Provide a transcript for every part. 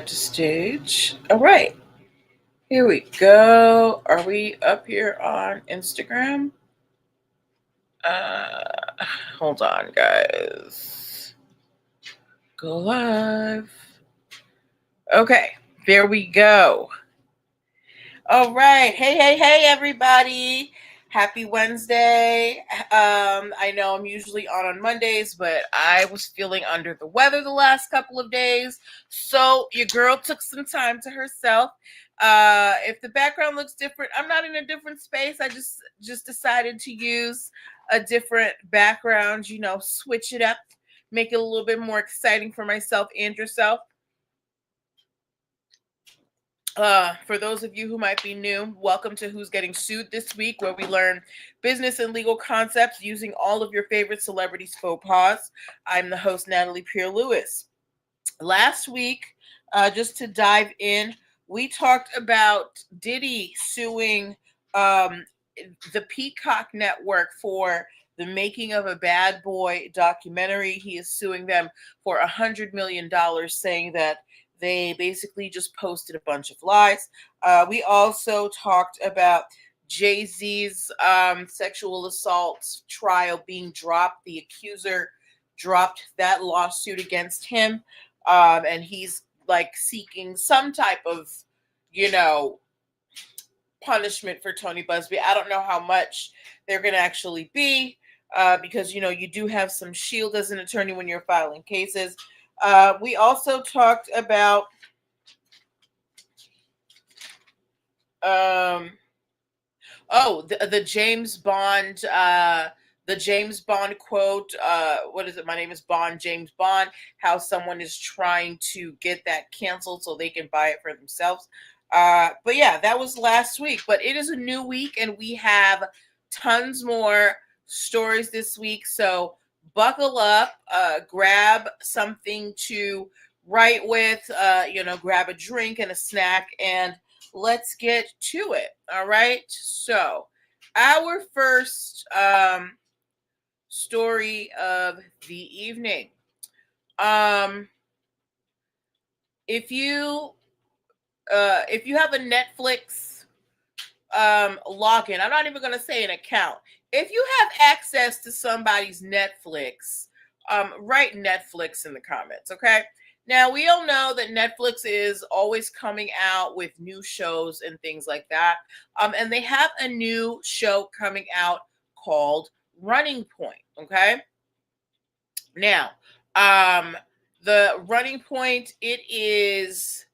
To stage. All right, here we go. Are we up here on Instagram? Uh, Hold on, guys. Go live. Okay, there we go. All right. Hey, everybody. Happy Wednesday. I know I'm usually on Mondays, but I was feeling under the weather the last couple of days. So your girl took some time to herself. If the background looks different, I'm not in a different space. I just decided to use a different background, switch it up, make it a little bit more exciting for myself and yourself. For those of you who might be new, welcome to Who's Getting Sued this week, where we learn business and legal concepts using all of your favorite celebrities' faux pas. I'm the host, Natalie Pierre-Lewis. Last week, just to dive in, we talked about Diddy suing the Peacock Network for the making of a Bad Boy documentary. He is suing them for $100 million, saying that they basically just posted a bunch of lies. We also talked about Jay-Z's sexual assault trial being dropped. The accuser dropped that lawsuit against him, and he's like seeking some type of, punishment for Tony Busby. I don't know how much they're going to actually be, because you do have some shield as an attorney when you're filing cases. We also talked about the James Bond quote. What is it? My name is Bond, James Bond. How someone is trying to get that canceled so they can buy it for themselves. But yeah, that was last week. But it is a new week, and we have tons more stories this week. So buckle up, grab something to write with, grab a drink and a snack, and let's get to it. All right. So our first story of the evening. If you have a Netflix login, I'm not even going to say an account. If you have access to somebody's Netflix, write Netflix in the comments, okay? Now, we all know that Netflix is always coming out with new shows and things like that. And they have a new show coming out called Running Point, okay? Now, the Running Point, it is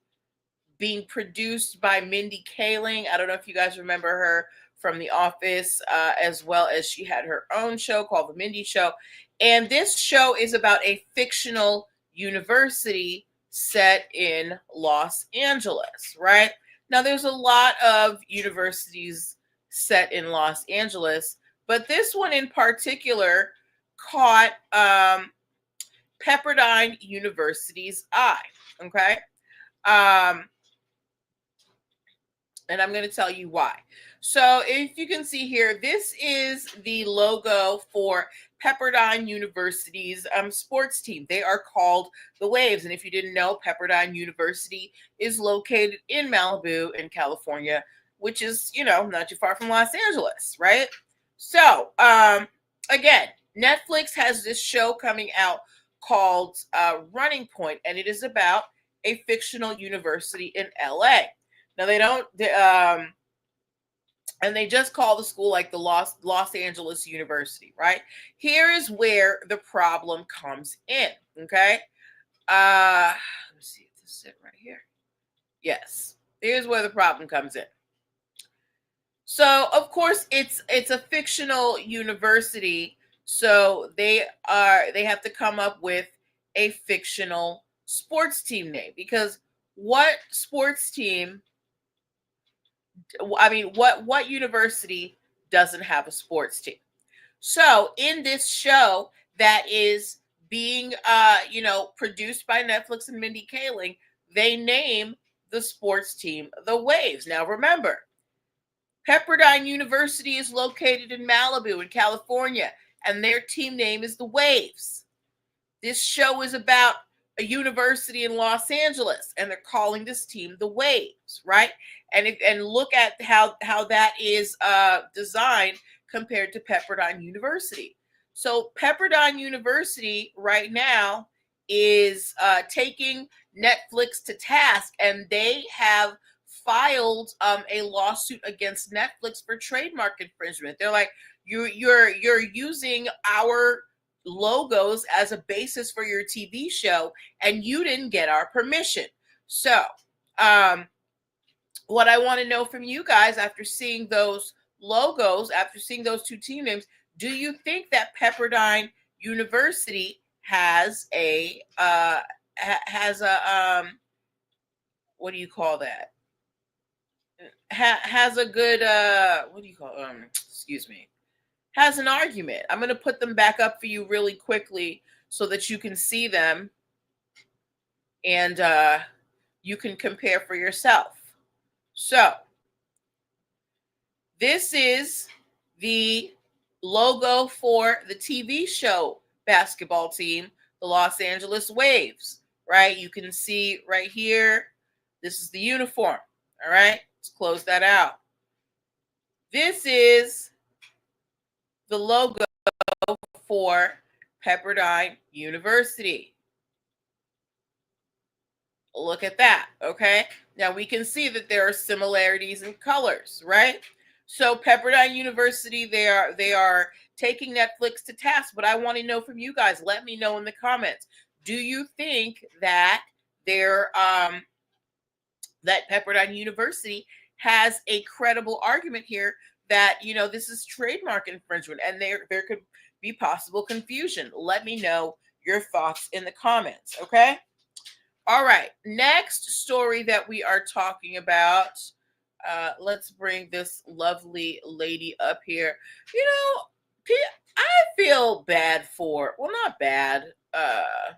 being produced by Mindy Kaling. I don't know if you guys remember her from The Office, as well as she had her own show called The Mindy Show. And this show is about a fictional university set in Los Angeles, right? Now, there's a lot of universities set in Los Angeles, but this one in particular caught Pepperdine University's eye, okay? And I'm going to tell you why. So if you can see here, this is the logo for Pepperdine University's sports team. They are called the Waves. And if you didn't know, Pepperdine University is located in Malibu in California, which is, not too far from Los Angeles, right? So, again, Netflix has this show coming out called Running Point, and it is about a fictional university in LA. Now and they just call the school like the Los Angeles University, right? Here is where the problem comes in, okay? Let me see if this is it right here. Yes, here's where the problem comes in. So, of course, it's a fictional university, so they have to come up with a fictional sports team name, because what sports team what university doesn't have a sports team? So in this show that is being, produced by Netflix and Mindy Kaling, they name the sports team the Waves. Now remember, Pepperdine University is located in Malibu in California, and their team name is the Waves. This show is about a university in Los Angeles, and they're calling this team the Waves, right? And look at how that is designed compared to Pepperdine University. So Pepperdine University right now is taking Netflix to task, and they have filed a lawsuit against Netflix for trademark infringement. They're like, you're using our logos as a basis for your TV show, and you didn't get our permission. So, what I want to know from you guys after seeing those logos, after seeing those two team names, do you think that Pepperdine University has a what do you call that? Has a good what do you call excuse me, has an argument? I'm going to put them back up for you really quickly so that you can see them and you can compare for yourself. So this is the logo for the TV show basketball team, the Los Angeles Waves, right? You can see right here, this is the uniform, all right? Let's close that out. This is the logo for Pepperdine University. Look at that, okay? Now we can see that there are similarities in colors, right? So Pepperdine University, they are taking Netflix to task, but I want to know from you guys. Let me know in the comments. Do you think that that Pepperdine University has a credible argument here that, you know, this is trademark infringement and there could be possible confusion? Let me know your thoughts in the comments, okay? All right, next story that we are talking about. Let's bring this lovely lady up here. You know, I feel bad for, well, not bad. I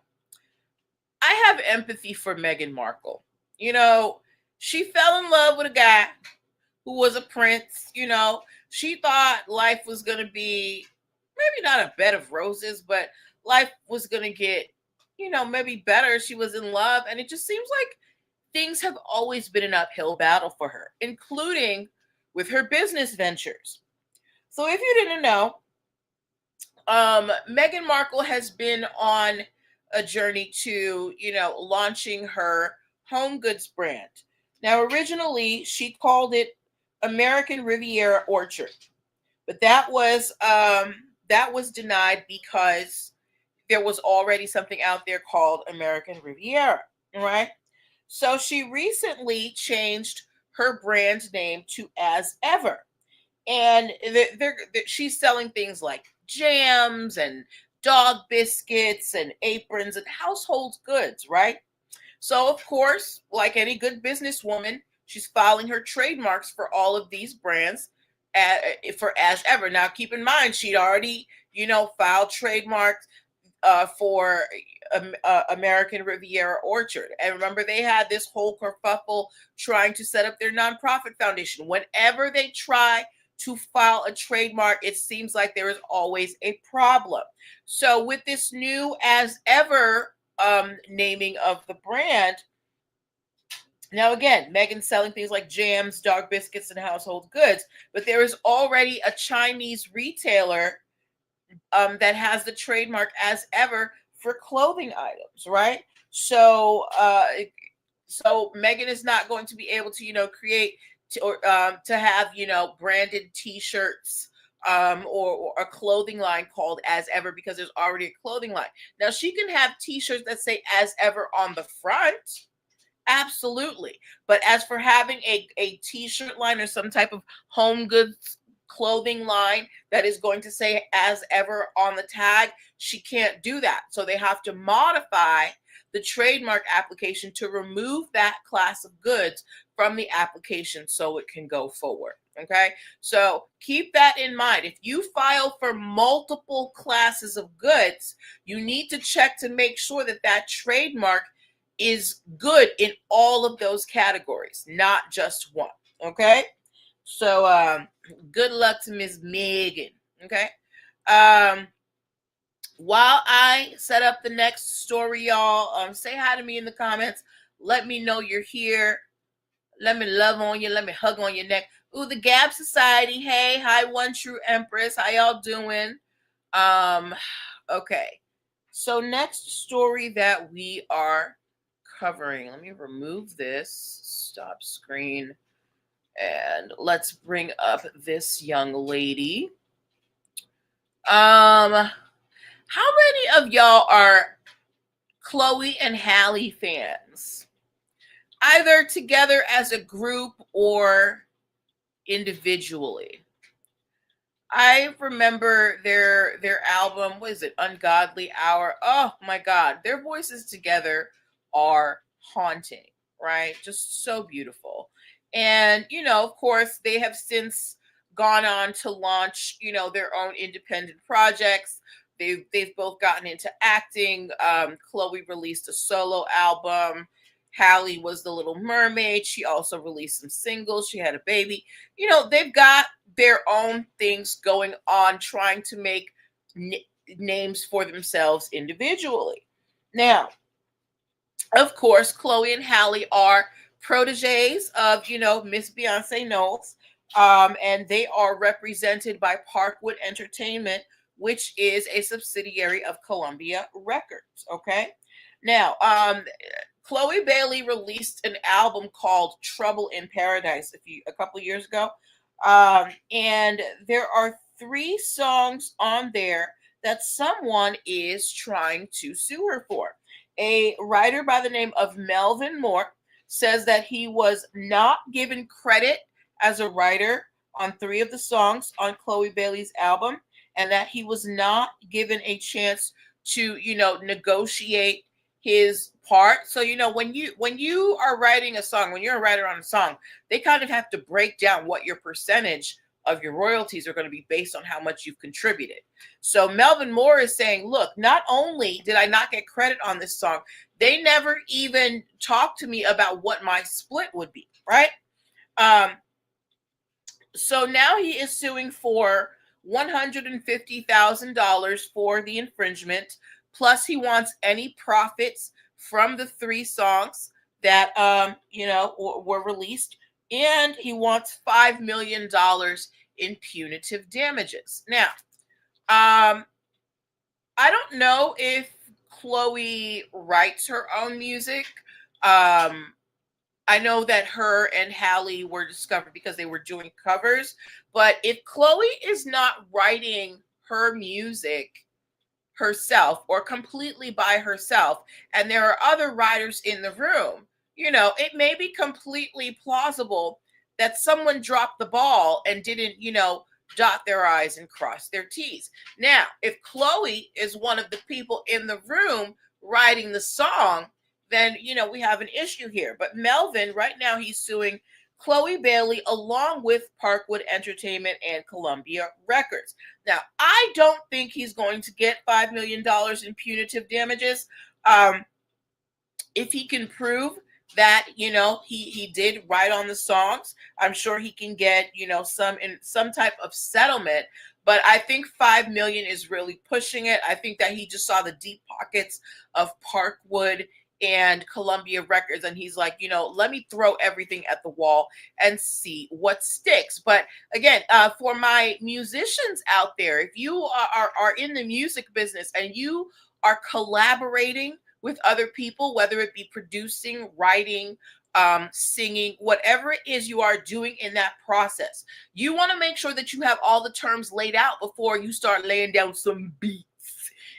have empathy for Meghan Markle. You know, she fell in love with a guy who was a prince. You know, she thought life was going to be maybe not a bed of roses, but life was going to get, you know, maybe better. She was in love, and it just seems like things have always been an uphill battle for her, including with her business ventures. So if you didn't know, Meghan Markle has been on a journey to, you know, launching her home goods brand. Now, originally, she called it American Riviera Orchard, but that was denied because there was already something out there called American Riviera, right? So she recently changed her brand name to As Ever. And she's selling things like jams and dog biscuits and aprons and household goods, right? So, of course, like any good businesswoman, she's filing her trademarks for all of these brands for As Ever. Now, keep in mind, she'd already, you know, filed trademarks for American Riviera Orchard. And remember, they had this whole kerfuffle trying to set up their nonprofit foundation. Whenever they try to file a trademark, it seems like there is always a problem. So with this new As Ever naming of the brand, now again, Meghan's selling things like jams, dog biscuits, and household goods, but there is already a Chinese retailer that has the trademark As Ever for clothing items, right? So, so Meghan is not going to be able to, you know, create to have, you know, branded T-shirts or a clothing line called As Ever because there's already a clothing line. Now she can have T-shirts that say As Ever on the front. Absolutely. But as for having a T-shirt line or some type of home goods clothing line that is going to say As Ever on the tag, she can't do that. So they have to modify the trademark application to remove that class of goods from the application so it can go forward. Okay, so keep that in mind. If you file for multiple classes of goods, you need to check to make sure that that trademark is good in all of those categories, not just one. Okay, so good luck to Miss Meghan. Okay, While I set up the next story, y'all, say hi to me in the comments. Let me know you're here. Let me love on you. Let me hug on your neck. Ooh, the Gab Society. Hey, hi, One True Empress. How y'all doing? Okay. So next story that we are covering. Let me remove this. Stop screen. And let's bring up this young lady. How many of y'all are Chloe and Halle fans? Either together as a group or individually. I remember their album, what is it, Ungodly Hour? Oh my God, their voices together are haunting, right? Just so beautiful. And of course, they have since gone on to launch, their own independent projects. They've both gotten into acting. Chloe released a solo album. Halle was the Little Mermaid. She also released some singles. She had a baby. They've got their own things going on, trying to make names for themselves individually. Now, of course, Chloe and Halle are proteges of, Miss Beyonce Knowles, and they are represented by Parkwood Entertainment, which is a subsidiary of Columbia Records. Okay, now, Chloe Bailey released an album called Trouble in Paradise a couple of years ago. And there are 3 songs on there that someone is trying to sue her for. A writer by the name of Melvin Moore says that he was not given credit as a writer on 3 of the songs on Chloe Bailey's album, and that he was not given a chance to, negotiate his part. So, when you are writing a song, when you're a writer on a song, they kind of have to break down what your percentage of your royalties are going to be based on how much you've contributed. So Melvin Moore is saying, look, not only did I not get credit on this song, they never even talked to me about what my split would be, right? So now he is suing for $150,000 for the infringement. Plus, he wants any profits from the 3 songs that were released, and he wants $5 million in punitive damages. Now, I don't know if Chloe writes her own music. I know that her and Halle were discovered because they were doing covers, but if Chloe is not writing her music herself or completely by herself, and there are other writers in the room, it may be completely plausible that someone dropped the ball and didn't, dot their I's and cross their T's. Now, if Chloe is one of the people in the room writing the song, then we have an issue here. But Melvin, right now, he's suing Chloe Bailey along with Parkwood Entertainment and Columbia Records. Now, I don't think he's going to get $5 million in punitive damages. If he can prove that he did write on the songs, I'm sure he can get some type of settlement. But I think 5 million is really pushing it. I think that he just saw the deep pockets of Parkwood and Columbia Records, and he's like, let me throw everything at the wall and see what sticks. But again, for my musicians out there, if you are in the music business and you are collaborating with other people, whether it be producing, writing, singing, whatever it is you are doing in that process, you want to make sure that you have all the terms laid out before you start laying down some beats.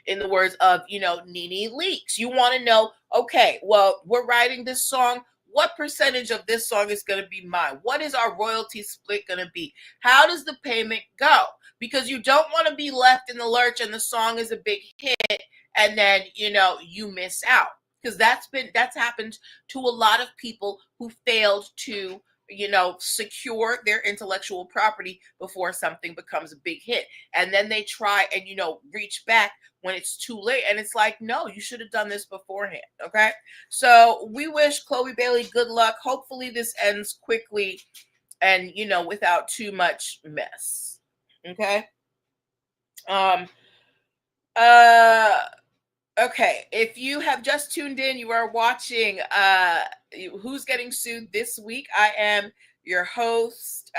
In the words of, Nene Leakes, you want to know, okay, well, we're writing this song. What percentage of this song is going to be mine? What is our royalty split going to be? How does the payment go? Because you don't want to be left in the lurch and the song is a big hit and then, you miss out. Because that's happened to a lot of people who failed to secure their intellectual property before something becomes a big hit. And then they try and, reach back when it's too late. And it's like, no, you should have done this beforehand. Okay. So we wish Chloe Bailey good luck. Hopefully this ends quickly and, without too much mess. Okay. Okay, if you have just tuned in, you are watching Who's Getting Sued This Week. I am your host,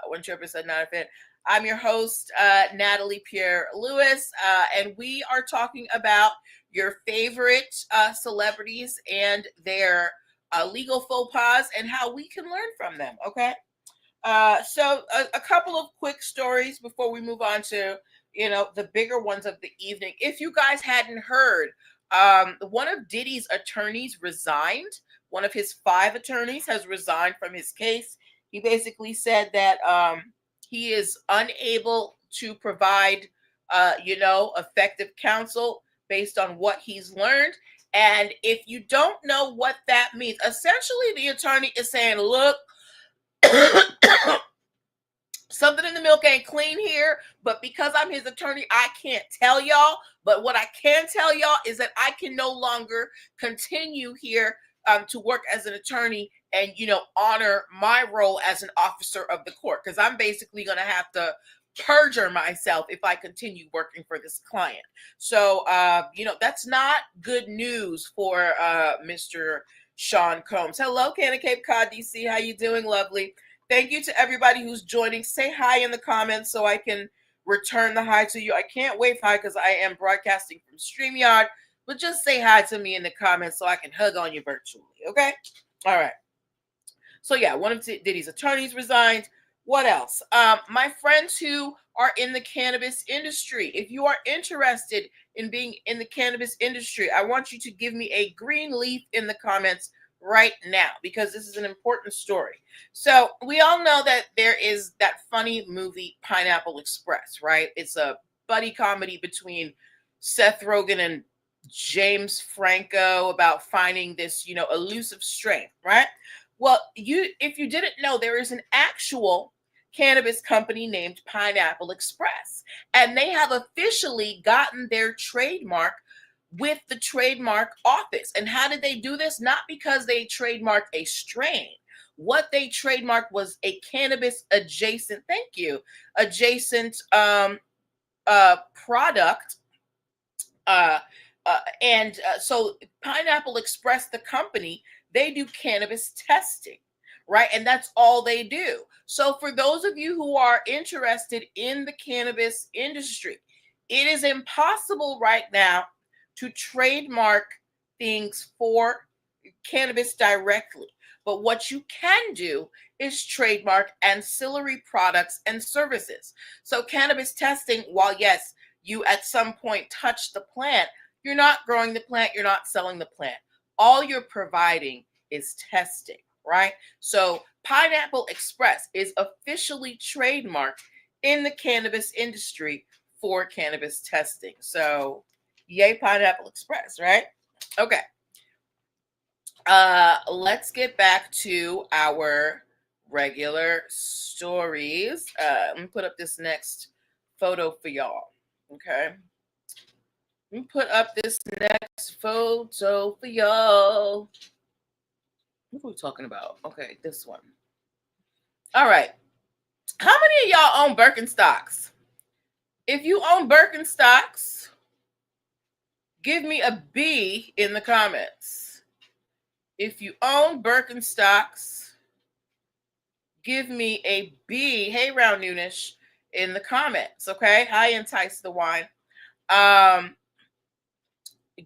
one trip is not a fit. I'm your host, Natalie Pierre Lewis, and we are talking about your favorite celebrities and their legal faux pas and how we can learn from them. Okay. So a couple of quick stories before we move on to, the bigger ones of the evening. If you guys hadn't heard, one of Diddy's attorneys resigned. One of his 5 attorneys has resigned from his case. He basically said that he is unable to provide, effective counsel based on what he's learned. And if you don't know what that means, essentially the attorney is saying, look, something in the milk ain't clean here, but because I'm his attorney, I can't tell y'all. But what I can tell y'all is that I can no longer continue here to work as an attorney and, honor my role as an officer of the court, because I'm basically going to have to perjure myself if I continue working for this client. So, that's not good news for Mr. Sean Combs. Hello, Canada Cape Cod, DC. How you doing, lovely? Thank you to everybody who's joining. Say hi in the comments so I can return the hi to you. I can't wave hi because I am broadcasting from StreamYard, but just say hi to me in the comments so I can hug on you virtually, okay? All right. So yeah, one of Diddy's attorneys resigned. What else? My friends who are in the cannabis industry, if you are interested in being in the cannabis industry, I want you to give me a green leaf in the comments right now, because this is an important story. So we all know that there is that funny movie Pineapple Express, right? It's a buddy comedy between Seth Rogen and James Franco about finding this, elusive strain, right? Well, if you didn't know, there is an actual cannabis company named Pineapple Express, and they have officially gotten their trademark with the trademark office. And how did they do this? Not because they trademarked a strain. What they trademarked was a cannabis adjacent, adjacent product. So Pineapple Express, the company, they do cannabis testing, right? And that's all they do. So for those of you who are interested in the cannabis industry, it is impossible right now to trademark things for cannabis directly. But what you can do is trademark ancillary products and services. So cannabis testing, while yes, you at some point touch the plant, you're not growing the plant, you're not selling the plant. All you're providing is testing, right? So Pineapple Express is officially trademarked in the cannabis industry for cannabis testing. So yay, Pineapple Express, right? Okay. Let's get back to our regular stories. Let me put up this next photo for y'all. Okay. Let me put up this next photo for y'all. What are we talking about? Okay, this one. All right. How many of y'all own Birkenstocks? If you own Birkenstocks, give me a B in the comments. If you own Birkenstocks, give me a B. Hey, Round Noonish in the comments. Okay. Hi, Entice the Wine.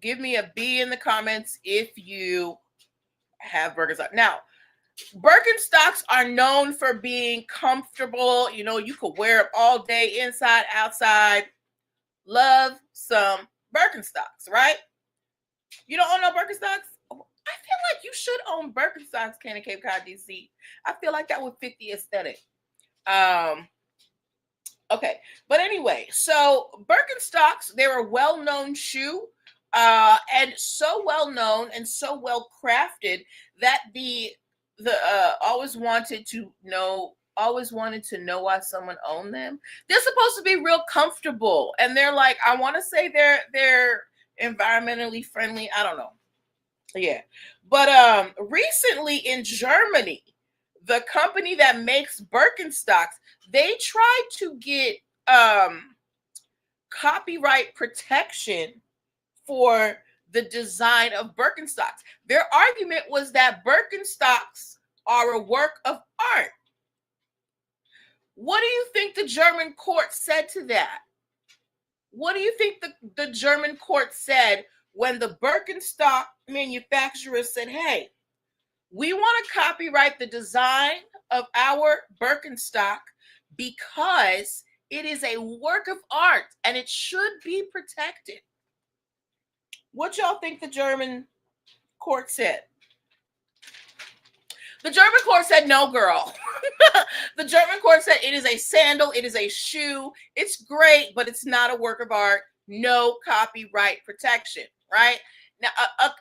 Give me a B in the comments if you have Birkenstocks. Now, Birkenstocks are known for being comfortable. You could wear them all day, inside, outside. Love some Birkenstocks, right? You don't own no Birkenstocks? I feel like you should own Birkenstocks, Canada Cape Cod, DC. I feel like that would fit the aesthetic. Okay, but anyway, so Birkenstocks, they're a well-known shoe, and so well-known and so well crafted that the always wanted to know why someone owned them. They're supposed to be real comfortable, and they're like, I want to say they're environmentally friendly. I don't know. Yeah. But recently in Germany, the company that makes Birkenstocks, they tried to get copyright protection for the design of Birkenstocks. Their argument was that Birkenstocks are a work of art. What do you think the German court said to that? What do you think the German court said when the Birkenstock manufacturers said, hey, we want to copyright the design of our Birkenstock because it is a work of art and it should be protected? What y'all think the German court said? The German court said, no, girl. The German court said it is a sandal, it is a shoe, it's great, but it's not a work of art. No copyright protection, right? Now,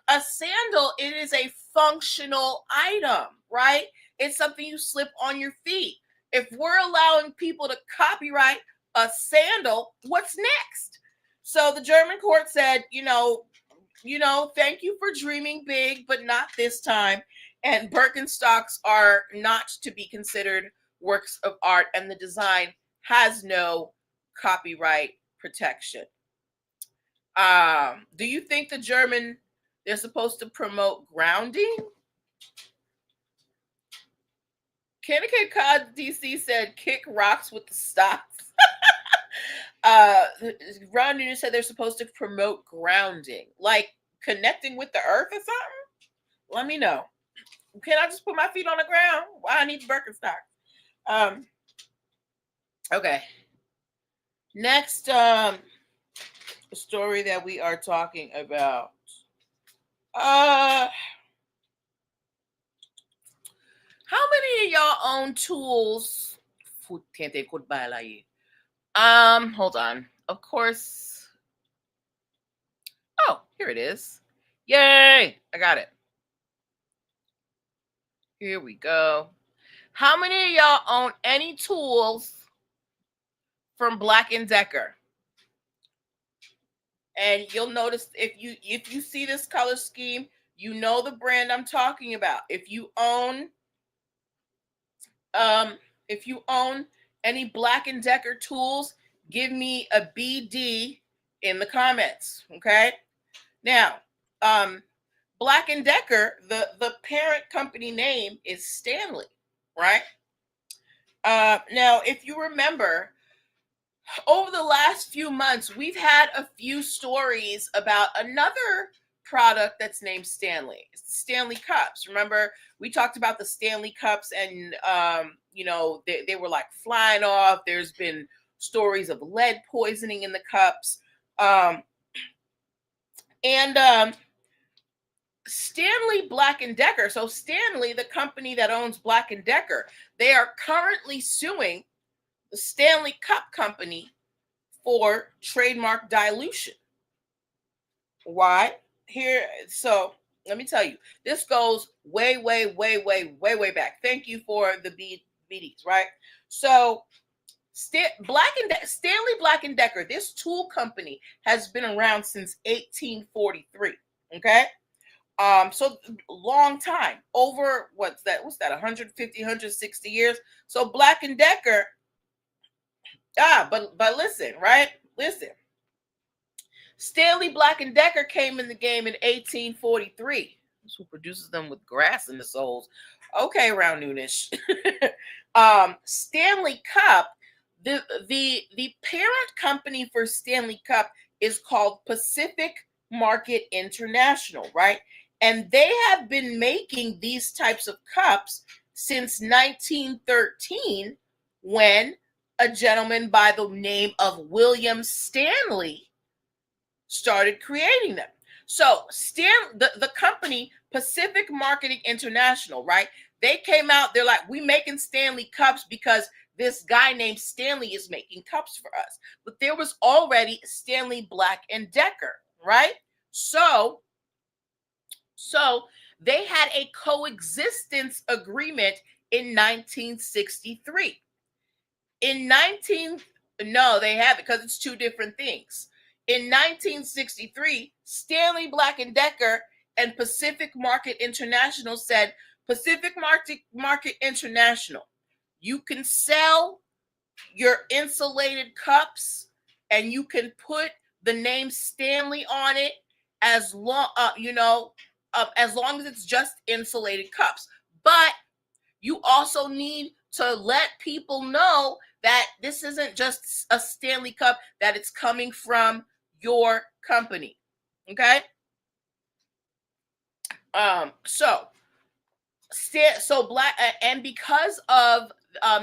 a sandal, it is a functional item, right? It's something you slip on your feet. If we're allowing people to copyright a sandal, what's next? So the German court said, thank you for dreaming big, but not this time. And Birkenstocks are not to be considered works of art, and the design has no copyright protection. Do you think they're supposed to promote grounding? Connecticut Cod DC said kick rocks with the stocks. Ron Nunez said they're supposed to promote grounding, like connecting with the earth or something. Let me know. Can I just put my feet on the ground? Why I need Birkenstock? Okay. Next story that we are talking about. How many of y'all own tools? Hold on. Of course. Oh, here it is. Yay! I got it. Here we go. How many of y'all own any tools from Black & Decker? And you'll notice if you see this color scheme, you know the brand I'm talking about. If you own any Black & Decker tools, give me a BD in the comments, okay? Now, Black & Decker, the parent company name is Stanley, right? Now, if you remember, over the last few months, we've had a few stories about another product that's named Stanley. It's the Stanley Cups. Remember, we talked about the Stanley Cups and, they were like flying off. There's been stories of lead poisoning in the cups. Stanley Black & Decker. So Stanley, the company that owns Black & Decker, they are currently suing the Stanley Cup company for trademark dilution. Why? So let me tell you, this goes way, way, way, way, way, way back. Thank you for the BDs, right? So Stanley Black & Decker, this tool company has been around since 1843, okay? So long time, over what's that 150, 160 years. So Black & Decker, but listen, right? Listen. Stanley Black & Decker came in the game in 1843. That's who produces them with grass in the soles. Okay, round noonish. Stanley Cup, the parent company for Stanley Cup is called Pacific Market International, right? And they have been making these types of cups since 1913, when a gentleman by the name of William Stanley started creating them. So the company Pacific Marketing International, right? They came out, they're like, we making Stanley Cups because this guy named Stanley is making cups for us. But there was already Stanley Black & Decker, right? So they had a coexistence agreement in 1963. No, they haven't, because it's two different things. In 1963, Stanley Black & Decker and Pacific Market International said, Pacific Market International, you can sell your insulated cups and you can put the name Stanley on it as long, as long as it's just insulated cups. But you also need to let people know that this isn't just a Stanley Cup, that it's coming from your company. Okay. So black, and because of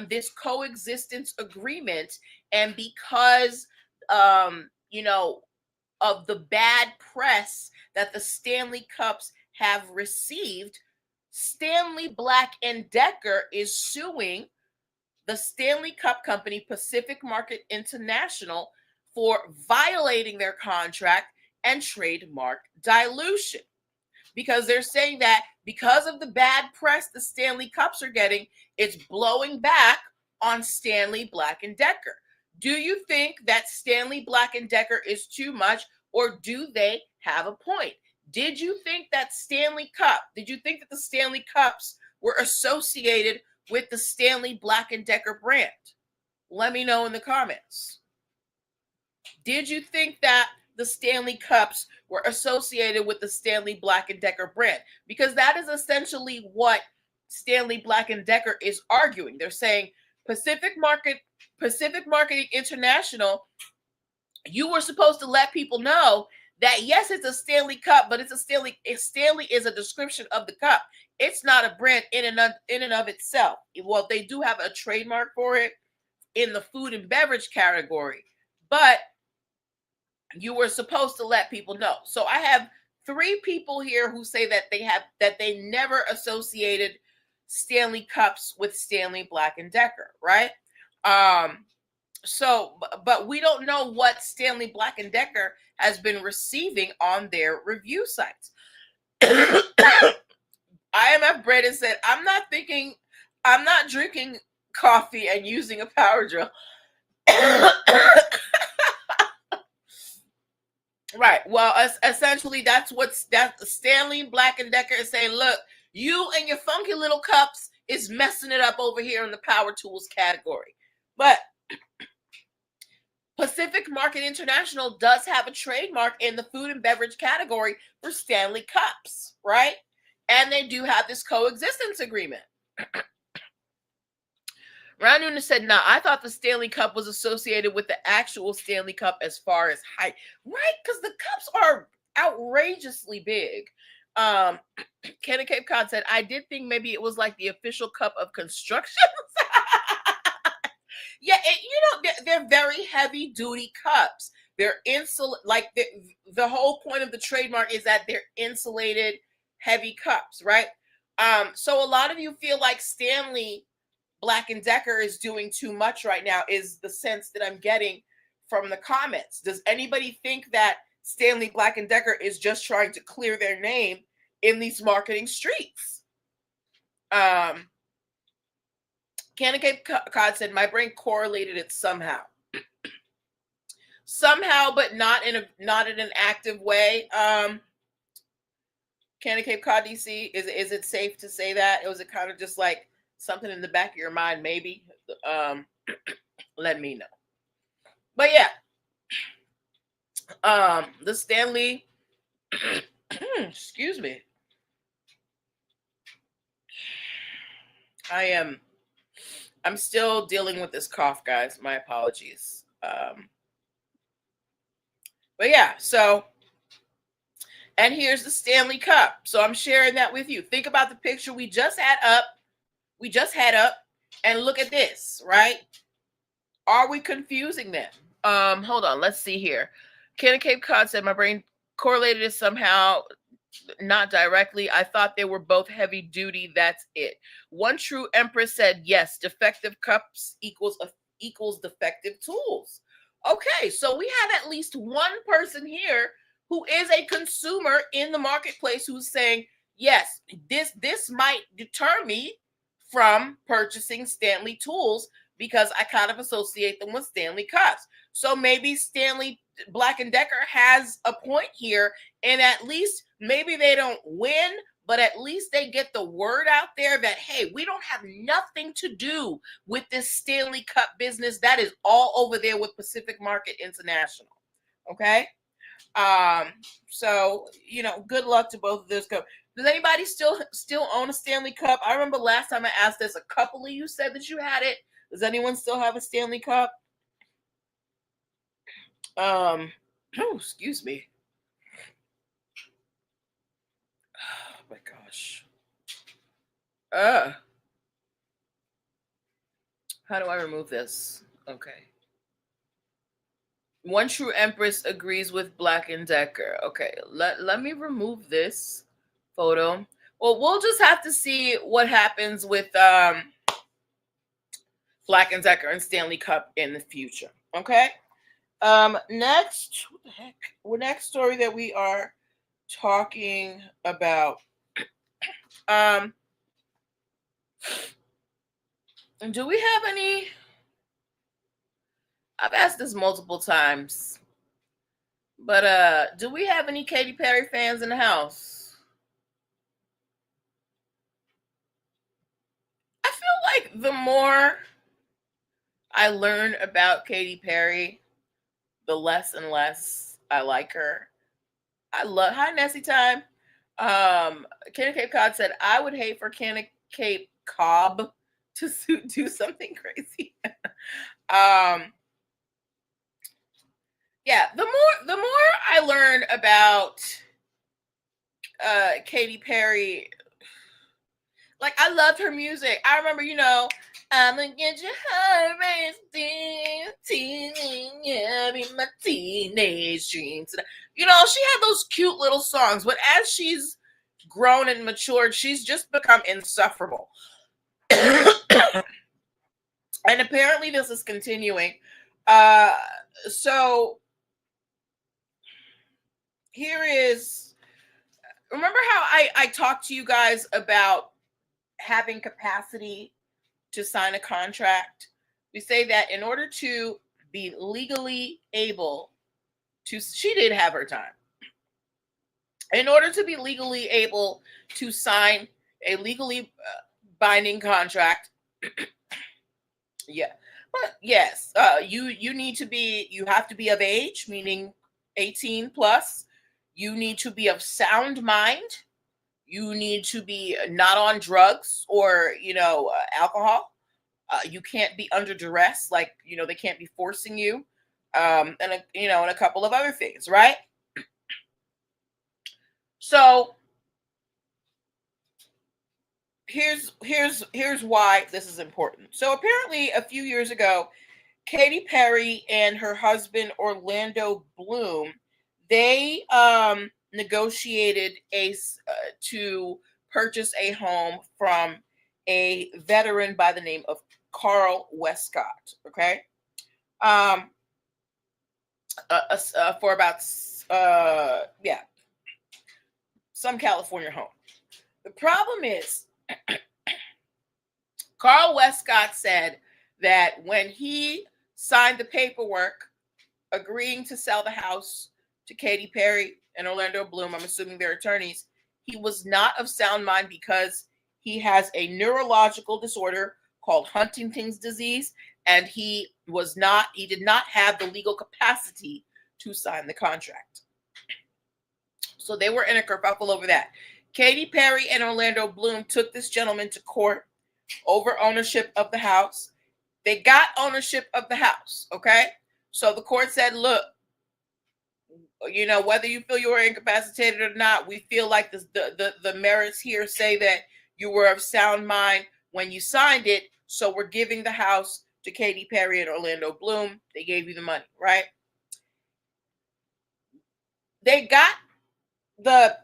this coexistence agreement, and because of the bad press that the Stanley Cups have received, Stanley Black & Decker is suing the Stanley Cup company Pacific Market International for violating their contract and trademark dilution, because they're saying that because of the bad press the Stanley Cups are getting, it's blowing back on Stanley Black & Decker. Do you think that Stanley Black & Decker is too much, or do they have a point? Did you think that the Stanley Cups were associated with the Stanley Black & Decker brand? Let me know in the comments. Did you think that the Stanley Cups were associated with the Stanley Black & Decker brand? Because that is essentially what Stanley Black & Decker is arguing. They're saying Pacific Marketing International, you were supposed to let people know that yes, it's a Stanley Cup, but Stanley is a description of the cup. It's not a brand in and of itself. Well, they do have a trademark for it in the food and beverage category, but you were supposed to let people know. So I have 3 people here who say that they never associated Stanley Cups with Stanley Black & Decker, right? But we don't know what Stanley Black & Decker has been receiving on their review sites. IMF Braden said, I'm not drinking coffee and using a power drill. Right. Well, essentially, that's Stanley Black & Decker is saying. Look, you and your funky little cups is messing it up over here in the power tools category. But Pacific Market International does have a trademark in the food and beverage category for Stanley Cups, right? And they do have this coexistence agreement. Ron Nunes said, "No, I thought the Stanley Cup was associated with the actual Stanley Cup as far as height." Right, because the cups are outrageously big. Ken Cape Cod said, "I did think maybe it was like the official cup of construction." Yeah, they're very heavy duty cups. They're the whole point of the trademark is that they're insulated, heavy cups, right? So a lot of you feel like Stanley Black & Decker is doing too much right now, is the sense that I'm getting from the comments. Does anybody think that Stanley Black & Decker is just trying to clear their name in these marketing streets? Cannon Cape Cod said, my brain correlated it somehow. Somehow, but not in an active way. Cannon Cape Cod DC, is it safe to say that? Was it kind of just like something in the back of your mind, maybe? Let me know. But yeah, the Stanley, excuse me. I'm still dealing with this cough, guys. My apologies. But yeah, so, and here's the Stanley Cup. So I'm sharing that with you. Think about the picture we just had up. And look at this, right? Are we confusing them? Hold on, let's see here. Ken Cape Cod said, my brain correlated it somehow, not directly. I thought they were both heavy duty. That's it. One True Empress said, yes, defective cups equals defective tools. Okay, so we have at least one person here who is a consumer in the marketplace who's saying, yes, this might deter me from purchasing Stanley tools because I kind of associate them with Stanley Cups. So maybe Stanley Black & Decker has a point here, and at least maybe they don't win, but at least they get the word out there that, hey, we don't have nothing to do with this Stanley Cup business. That is all over there with Pacific Market International. Okay. So, good luck to both of those. Does anybody still own a Stanley Cup? I remember last time I asked this, a couple of you said that you had it. Does anyone still have a Stanley Cup? Oh, excuse me. Oh my gosh. How do I remove this? Okay. One True Empress agrees with Black and Decker. Okay, let me remove this photo. Well, we'll just have to see what happens with Black and Decker and Stanley Cup in the future. Okay. Next, what the heck? Well, next story that we are talking about. Do we have any? I've asked this multiple times, but do we have any Katy Perry fans in the house? I feel like the more I learn about Katy Perry, the less and less I like her. I love Hi Nessie Time. Candy Cape Cod said, I would hate for Candy Cape Cobb to do something crazy. Yeah, the more I learn about Katy Perry, like, I loved her music. I remember, I'm gonna get your heart racing, yeah, be my teenage dreams. She had those cute little songs, but as she's grown and matured, she's just become insufferable. And apparently this is continuing. So here is, remember how I talked to you guys about having capacity to sign a contract? We say that in order to be legally able to, she did have her time. In order to be legally able to sign a legally binding contract, yeah, but yes, you have to be of age, meaning 18 plus. You need to be of sound mind. You need to be not on drugs or alcohol. You can't be under duress, like they can't be forcing you, and a couple of other things, right? So here's why this is important. So apparently, a few years ago, Katy Perry and her husband Orlando Bloom, they negotiated to purchase a home from a veteran by the name of Carl Westcott. Okay, for about some California home. The problem is, Carl Westcott said that when he signed the paperwork agreeing to sell the house to Katy Perry and Orlando Bloom, I'm assuming they're attorneys, he was not of sound mind because he has a neurological disorder called Huntington's disease, and he did not have the legal capacity to sign the contract. So they were in a kerfuffle over that. Katy Perry and Orlando Bloom took this gentleman to court over ownership of the house. They got ownership of the house, okay? So the court said, look, whether you feel you were incapacitated or not, we feel like the merits here say that you were of sound mind when you signed it, so we're giving the house to Katy Perry and Orlando Bloom. They gave you the money, right? They got the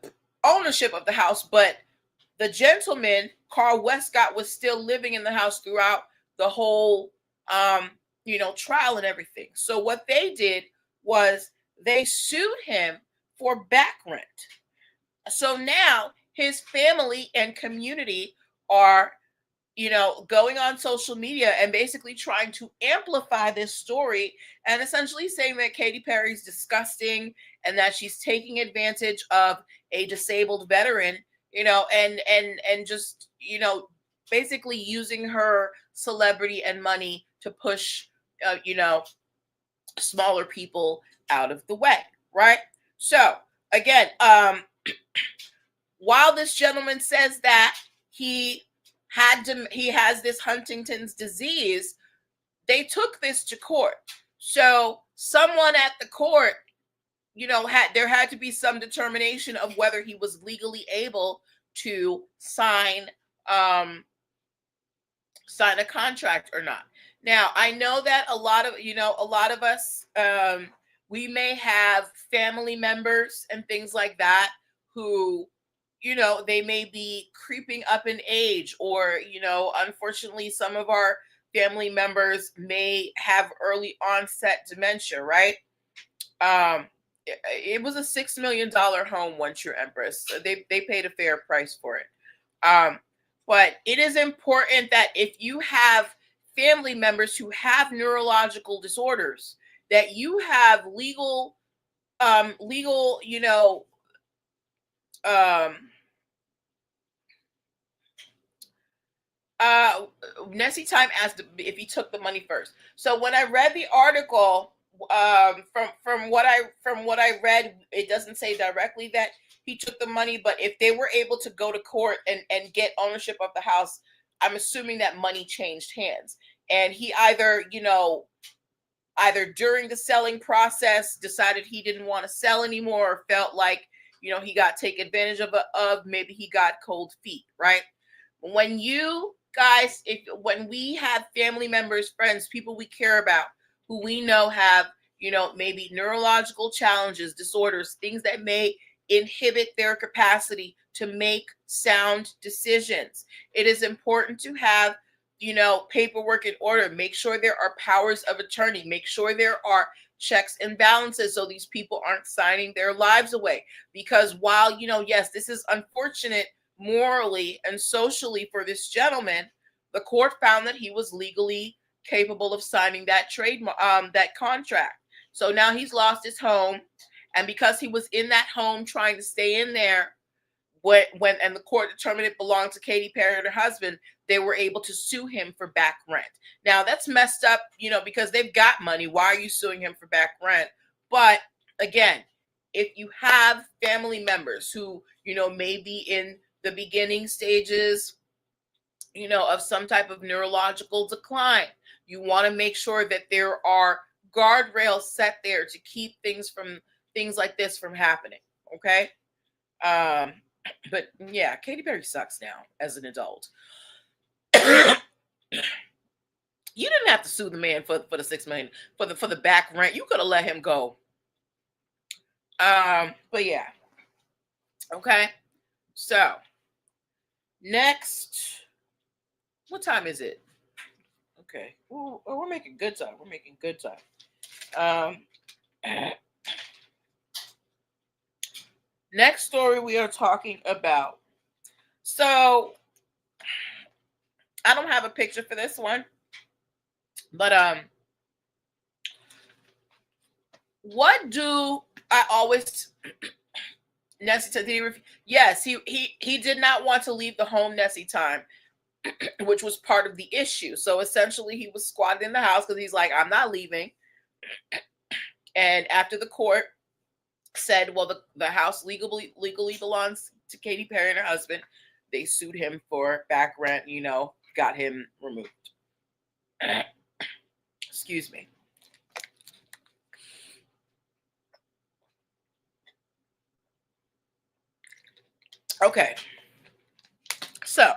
ownership of the house, but the gentleman, Carl Westcott, was still living in the house throughout the whole trial and everything. So what they did was they sued him for back rent. So now his family and community are going on social media and basically trying to amplify this story and essentially saying that Katy Perry's disgusting and that she's taking advantage of a disabled veteran and just, basically using her celebrity and money to push, you know, smaller people out of the way, right? So again, while this gentleman says that he has this Huntington's disease, they took this to court. So someone at the court, there had to be some determination of whether he was legally able to sign a contract or not. Now, I know that a lot of us, we may have family members and things like that who, they may be creeping up in age, or, unfortunately, some of our family members may have early onset dementia, right? It was a $6 million home once, your Empress. They paid a fair price for it. But it is important that if you have family members who have neurological disorders, that you have legal, Nessie Time asked if he took the money first. So when I read the article, from what I read, it doesn't say directly that he took the money, but if they were able to go to court and get ownership of the house, I'm assuming that money changed hands. And he either during the selling process decided he didn't want to sell anymore, or felt like, he got taken advantage of, maybe he got cold feet, right? When you guys, when we have family members, friends, people we care about, who we know have, maybe neurological challenges, disorders, things that may inhibit their capacity to make sound decisions, it is important to have, paperwork in order. Make sure there are powers of attorney. Make sure there are checks and balances, so these people aren't signing their lives away. Because while, yes, this is unfortunate morally and socially for this gentleman, the court found that he was legally capable of signing that that contract. So now he's lost his home, and because he was in that home trying to stay in there, and the court determined it belonged to Katy Perry and her husband, they were able to sue him for back rent. Now that's messed up, because they've got money. Why are you suing him for back rent? But again, if you have family members who, may be in the beginning stages, of some type of neurological decline, you want to make sure that there are guardrails set there to keep things like this from happening. Okay. But yeah, Katy Perry sucks now as an adult. You didn't have to sue the man for the $6 million for the back rent. You could have let him go. But yeah. Okay. So next, what time is it? Okay. Ooh, we're making good time. Next story we are talking about. So I don't have a picture for this one, but what do I always Nessie? Yes, he did not want to leave the home, Nessie Time, which was part of the issue. So essentially, he was squatted in the house because he's like, I'm not leaving. And after the court said, well, the house legally belongs to Katy Perry and her husband, they sued him for back rent, got him removed. Excuse me. Okay. So,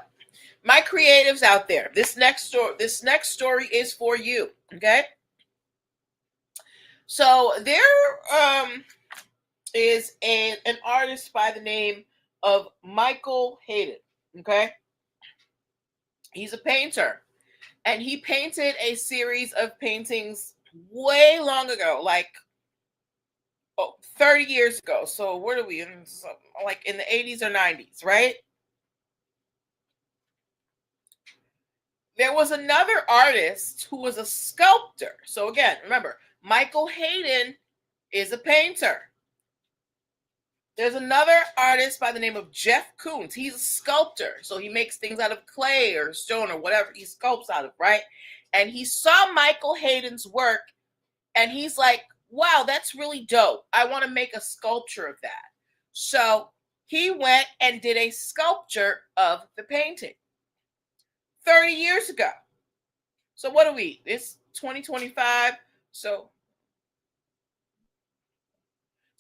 my creatives out there, this next story is for you. Okay. So there is an artist by the name of Michael Hayden. Okay. He's a painter, and he painted a series of paintings way long ago, like 30 years ago. So what are we in? Like in the 80s or 90s, right? There was another artist who was a sculptor. So again, remember, Michael Hayden is a painter. There's another artist by the name of Jeff Koons. He's a sculptor. So he makes things out of clay or stone or whatever he sculpts out of, right? And he saw Michael Hayden's work and he's like, wow, that's really dope. I want to make a sculpture of that. So he went and did a sculpture of the painting 30 years ago. So what are we? It's 2025. So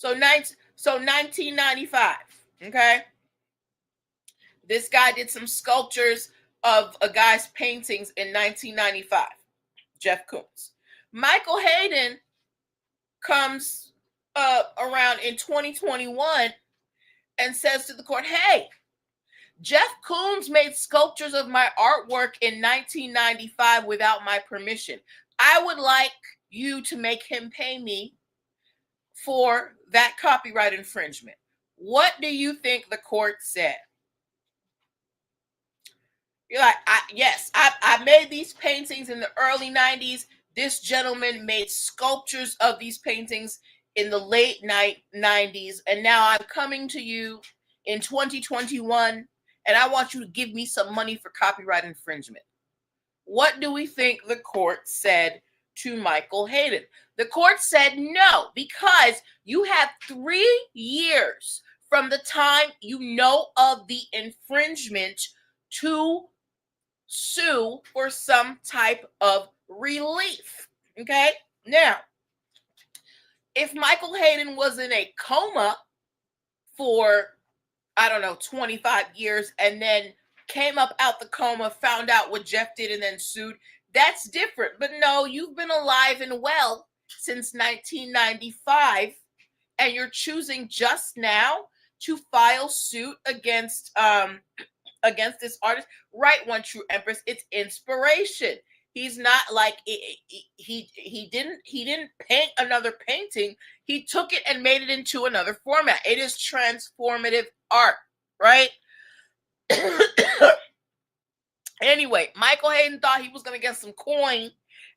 1995. Okay. This guy did some sculptures of a guy's paintings in 1995. Jeff Koons. Michael Hayden comes around in 2021 and says to the court, hey, Jeff Koons made sculptures of my artwork in 1995 without my permission. I would like you to make him pay me for that copyright infringement. What do you think the court said? You're like, yes, I made these paintings in the early 90s. This gentleman made sculptures of these paintings in the late 90s. And now I'm coming to you in 2021, and I want you to give me some money for copyright infringement. What do we think the court said to Michael Hayden? The court said no, because you have 3 years from the time you know of the infringement to sue for some type of relief. Okay? Now, if Michael Hayden was in a coma for, I don't know, 25 years and then came up out the coma, found out what Jeff did, and then sued, that's different. But no, you've been alive and well since 1995, and you're choosing just now to file suit against this artist. Right, One True Empress, it's inspiration. He's not like he didn't paint another painting. He took it and made it into another format. It is transformative art, right? Anyway, Michael Hayden thought he was going to get some coin,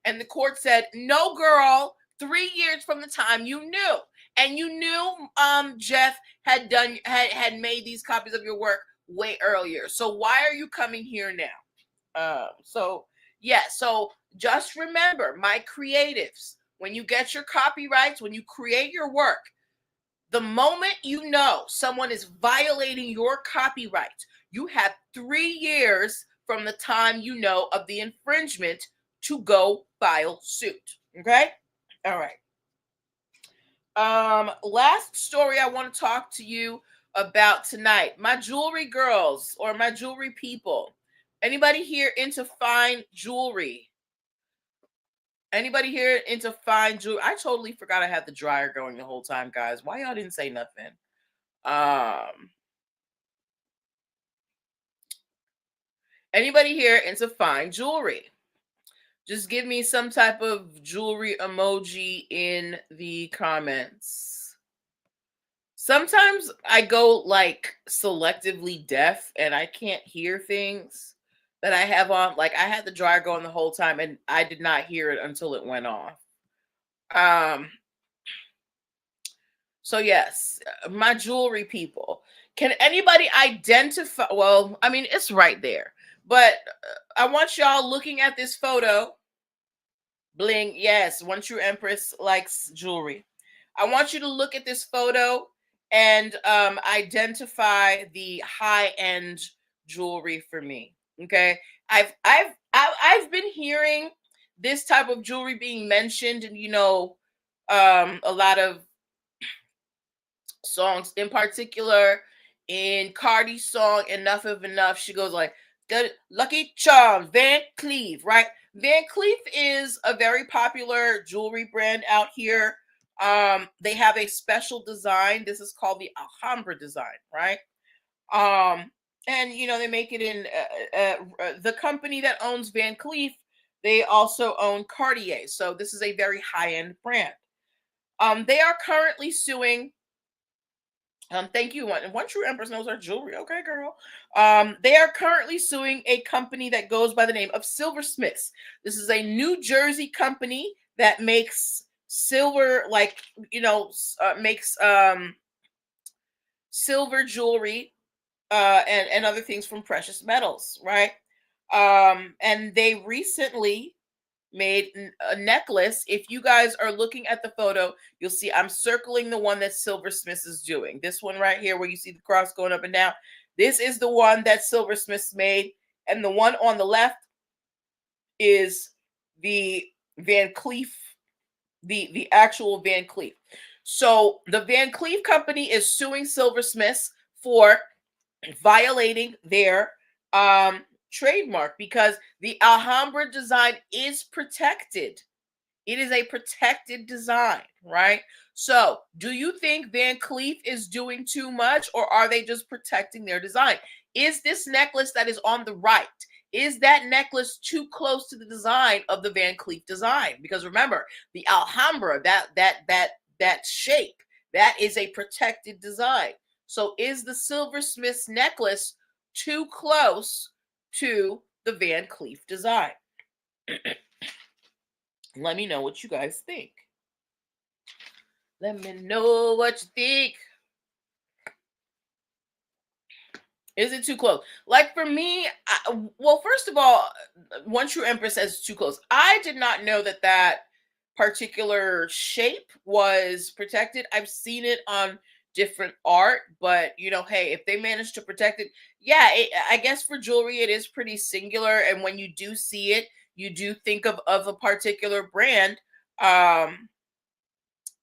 and the court said, no, girl, 3 years from the time you knew. And you knew Jeff had made these copies of your work way earlier. So why are you coming here now? So just remember, my creatives, when you get your copyrights, when you create your work, the moment you know someone is violating your copyright, you have 3 years from the time you know of the infringement to go file suit. Okay? All right. Last story I want to talk to you about tonight. My jewelry girls or my jewelry people. Anybody here into fine jewelry? Anybody here into fine jewelry? I totally forgot I had the dryer going the whole time, guys. Why y'all didn't say nothing? Anybody here into fine jewelry? Just give me some type of jewelry emoji in the comments. Sometimes I go like selectively deaf and I can't hear things that I have on. Like I had the dryer going the whole time and I did not hear it until it went off. So yes, my jewelry people. Can anybody identify? Well, I mean, it's right there. But I want y'all looking at this photo. Bling, yes, One True Empress likes jewelry. I want you to look at this photo and identify the high-end jewelry for me. Okay, I've been hearing this type of jewelry being mentioned, and a lot of songs, in particular in Cardi's song Enough of Enough. She goes like, "Good Lucky Charms, Van Cleef," right? Van Cleef is a very popular jewelry brand out here. They have a special design. This is called the Alhambra design, right? And they make it in the company that owns Van Cleef. They also own Cartier, so this is a very high-end brand. They are currently suing. Thank you. One True Empress knows our jewelry. Okay, girl. They are currently suing a company that goes by the name of Silversmiths. This is a New Jersey company that makes silver, makes silver jewelry, and other things from precious metals, right? And they recently made a necklace. If you guys are looking at the photo, you'll see I'm circling the one that Silversmiths is doing. This one right here, where you see the cross going up and down. This is the one that Silversmiths made, and the one on the left is the Van Cleef, the actual Van Cleef. So the Van Cleef company is suing Silversmiths for violating their trademark, because the Alhambra design is protected. It is a protected design, right? So, do you think Van Cleef is doing too much, or are they just protecting their design? Is this necklace that is on the right, is that necklace too close to the design of the Van Cleef design? Because remember, the Alhambra, that shape, that is a protected design. So, is the Silversmiths necklace too close to the Van Cleef design? Let me know what you guys think. Let me know what you think. Is it too close? Like for me, well, first of all, One True Empress says too close. I did not know that that particular shape was protected. I've seen it on different art, but hey, if they managed to protect it, yeah, I guess for jewelry it is pretty singular, and when you do see it, you do think of a particular brand.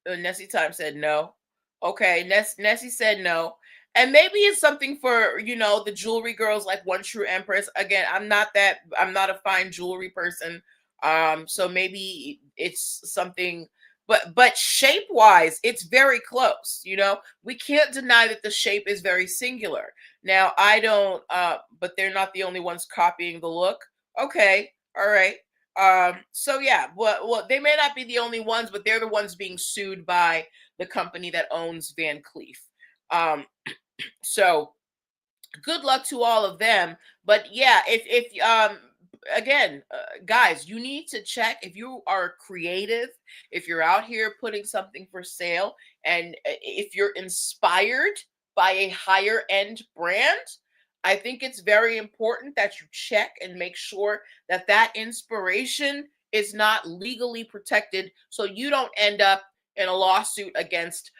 Nessie Time said no. Okay, Nessie said no. And maybe it's something for, the jewelry girls like One True Empress. Again, I'm not a fine jewelry person. So maybe it's something, but shape wise, it's very close. We can't deny that the shape is very singular. Now, I don't, but they're not the only ones copying the look. Okay, all right. So yeah, well, they may not be the only ones, but they're the ones being sued by the company that owns Van Cleef. So good luck to all of them. But yeah, if again, guys, you need to check if you are creative, if you're out here putting something for sale, and if you're inspired by a higher end brand. I think it's very important that you check and make sure that that inspiration is not legally protected, so you don't end up in a lawsuit against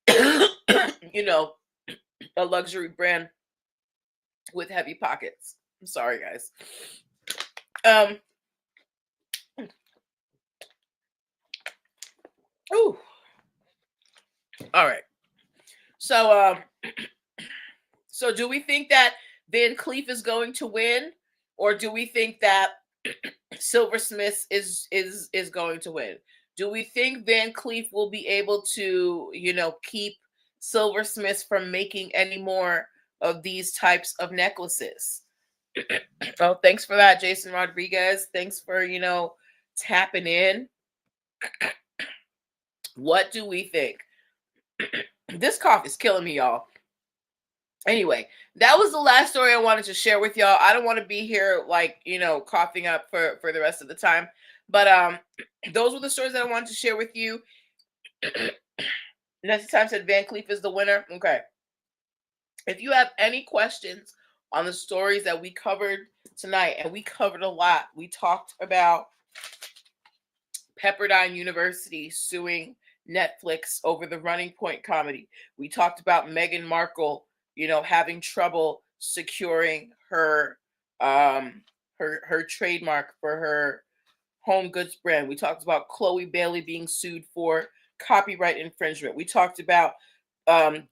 a luxury brand with heavy pockets. I'm sorry, guys. Ooh. All right. So so do we think that Van Cleef is going to win, or do we think that Silversmiths is going to win? Do we think Van Cleef will be able to, keep Silversmiths from making any more of these types of necklaces? Oh, thanks for that, Jason Rodriguez. Thanks for, tapping in. What do we think? This cough is killing me, y'all. Anyway, that was the last story I wanted to share with y'all. I don't want to be here coughing up for the rest of the time. But those were the stories that I wanted to share with you. Next time said Van Cleef is the winner. Okay. If you have any questions on the stories that we covered tonight, and we covered a lot. We talked about Pepperdine University suing Netflix over the Running Point comedy. We talked about Meghan Markle, having trouble securing her her trademark for her home goods brand. We talked about Chloe Bailey being sued for copyright infringement. We talked about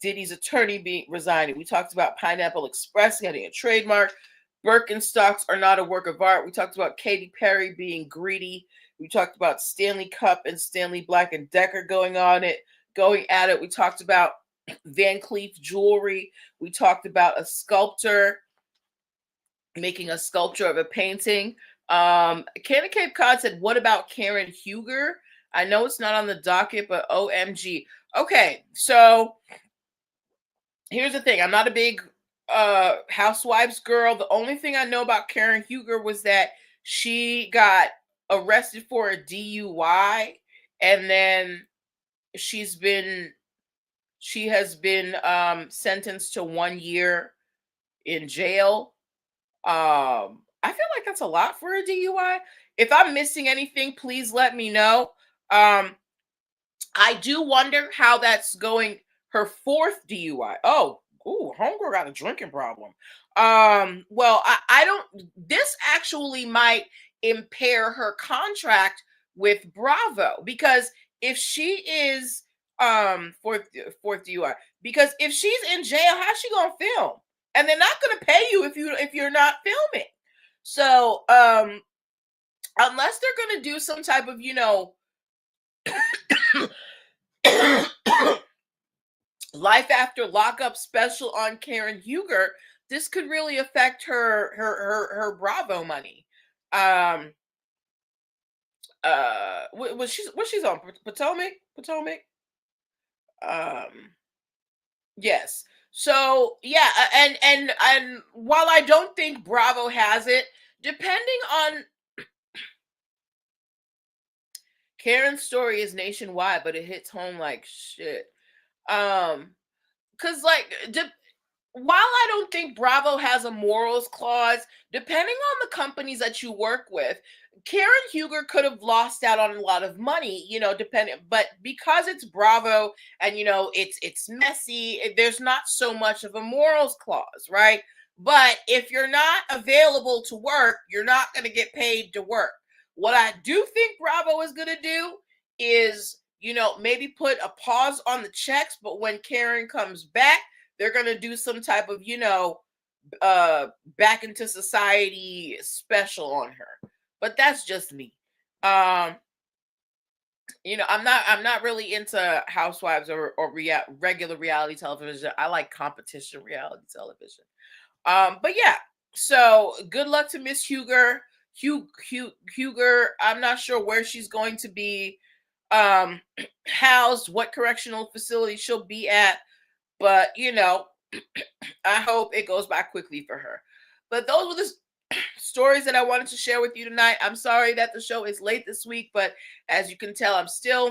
Diddy's attorney resigning. We talked about Pineapple Express getting a trademark. Birkenstocks are not a work of art. We talked about Katy Perry being greedy. We talked about Stanley Cup and Stanley Black & Decker going at it. We talked about Van Cleef jewelry. We talked about a sculptor making a sculpture of a painting. Canada Cape Cod said, what about Karen Huger? I know it's not on the docket, but OMG. Okay, so here's the thing. I'm not a big Housewives girl. The only thing I know about Karen Huger was that she got arrested for a DUI, and then she's been She has been sentenced to 1 year in jail. I feel like that's a lot for a DUI. If I'm missing anything, please let me know. I do wonder how that's going. Her fourth DUI. Oh, ooh, homegirl got a drinking problem. Well, I don't. This actually might impair her contract with Bravo, because if she is fourth DUI, because if she's in jail, how's she gonna film? And they're not gonna pay you if you're not filming. So unless they're gonna do some type of life after lockup special on Karen Huger, this could really affect her Bravo money. Was she's on Potomac? Yes. So yeah, and while I don't think Bravo has it, depending on Karen's story is nationwide, but it hits home like shit. Cause like while I don't think Bravo has a morals clause, depending on the companies that you work with, Karen Huger could have lost out on a lot of money, depending, but because it's Bravo and it's messy, there's not so much of a morals clause, right? But if you're not available to work, you're not going to get paid to work. What I do think Bravo is going to do is, maybe put a pause on the checks, but when Karen comes back, they're going to do some type of, back into society special on her. But that's just me. I'm not really into housewives or regular reality television. I like competition reality television. But yeah, so good luck to Miss Huger. Huger, I'm not sure where she's going to be housed, what correctional facility she'll be at, but I hope it goes by quickly for her. But those were the stories that I wanted to share with you tonight. I'm sorry that the show is late this week, but as you can tell, I'm still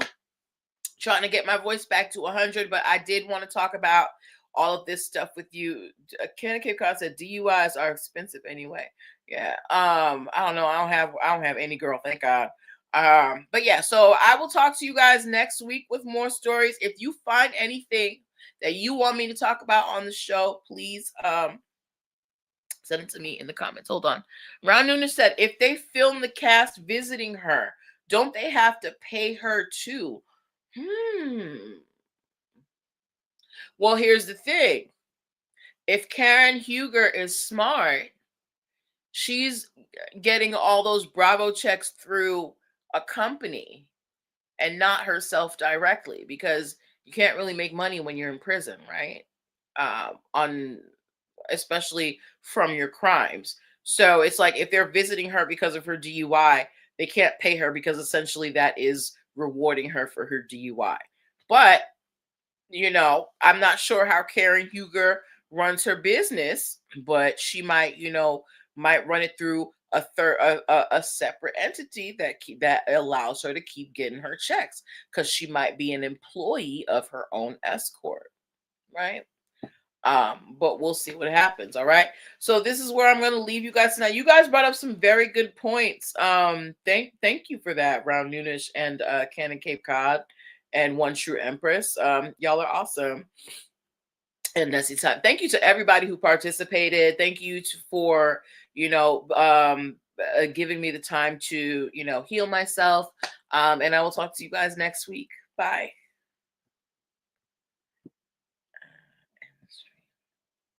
trying to get my voice back to 100, but I did want to talk about all of this stuff with you. Ken Cape Cod said DUIs are expensive anyway. Yeah. I don't know. I don't have any, girl, thank God. But yeah, so I will talk to you guys next week with more stories. If you find anything that you want me to talk about on the show, please send it to me in the comments. Hold on. Ron Nunes said, if they film the cast visiting her, don't they have to pay her too? Well, here's the thing. If Karen Huger is smart, she's getting all those Bravo checks through a company and not herself directly, because you can't really make money when you're in prison, right? Especially from your crimes. So it's like if they're visiting her because of her DUI, they can't pay her because essentially that is rewarding her for her DUI. But I'm not sure how Karen Huger runs her business, but she might run it through a separate entity that allows her to keep getting her checks, because she might be an employee of her own escort, right? But we'll see what happens. All right. So this is where I'm going to leave you guys tonight. You guys brought up some very good points. Thank you for that, Round Noonish and Canon Cape Cod and One True Empress. Y'all are awesome. And that's the time. Thank you to everybody who participated. Thank you for giving me the time to heal myself. And I will talk to you guys next week. Bye.